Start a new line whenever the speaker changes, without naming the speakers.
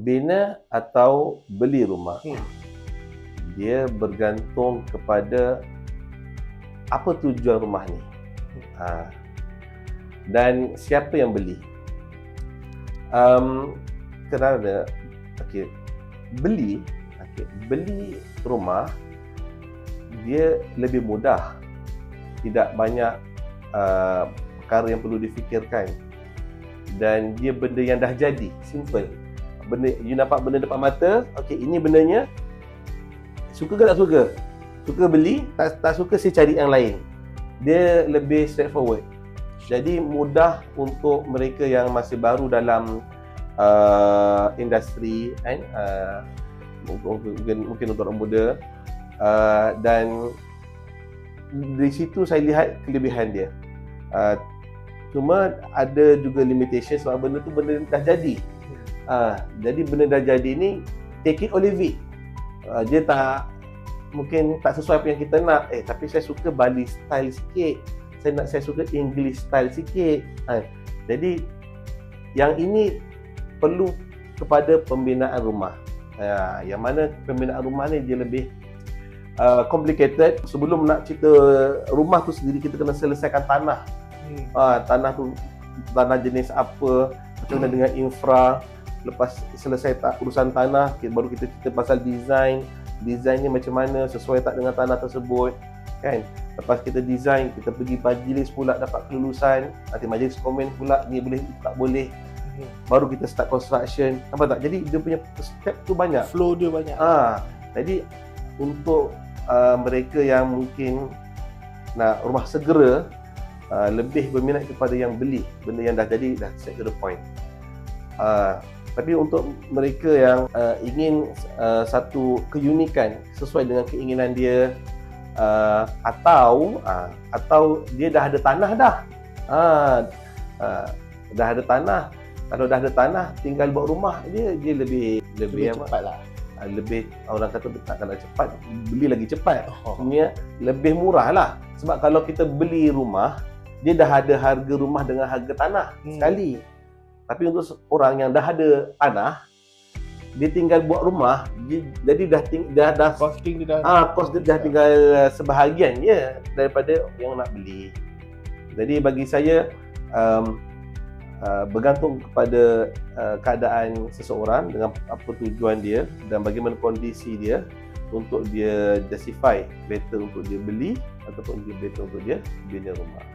bina atau beli rumah, dia bergantung kepada apa tujuan rumah ni, dan siapa yang beli. Kerana beli rumah dia lebih mudah, tidak banyak perkara yang perlu difikirkan, dan dia benda yang dah jadi, simple. Benda you nampak benda depan mata, ini bendanya, suka ke tak suka? Suka beli, tak suka saya cari yang lain. Dia lebih straightforward. Jadi mudah untuk mereka yang masih baru dalam industri, kan? Mungkin untuk orang muda, dan di situ saya lihat kelebihan dia. Cuma ada juga limitation sebab benda tu benda dah jadi. Jadi benda dah jadi ni, take it or leave it. Dia mungkin tak sesuai apa yang kita nak. Tapi saya suka Bali style sikit, saya suka English style sikit. Jadi yang ini perlu kepada pembinaan rumah. Yang mana pembinaan rumah ni dia lebih complicated. Sebelum nak cerita rumah tu sendiri, kita kena selesaikan tanah. Tanah tu tanah jenis apa, macam mana dengan infra. Lepas selesai urusan tanah, baru kita cerita pasal desainnya macam mana, sesuai tak dengan tanah tersebut, kan? Lepas kita design, kita pergi majlis pula dapat kelulusan, nanti majlis komen pula ni boleh tak boleh, baru kita start construction. Nampak tak? Jadi dia punya step tu banyak,
flow dia banyak.
Jadi untuk mereka yang mungkin nak rumah segera, lebih berminat kepada yang beli benda yang dah jadi, dah set to the point. Tapi untuk mereka yang ingin satu keunikan sesuai dengan keinginan dia, atau dia dah ada tanah dah. Dah ada tanah. Kalau dah ada tanah, tinggal buat rumah, dia lebih
cepat lah.
Lebih, orang kata tak nak cepat, beli lagi cepat. Sebenarnya lebih murah lah. Sebab kalau kita beli rumah, dia dah ada harga rumah dengan harga tanah sekali. Tapi untuk orang yang dah ada tanah, dia tinggal buat rumah, jadi dah
costing dia
cost dia dah tinggal sebahagian je daripada yang nak beli. Jadi bagi saya, bergantung kepada keadaan seseorang dengan apa tujuan dia dan bagaimana kondisi dia untuk dia justify better untuk dia beli ataupun dia better untuk dia bina rumah.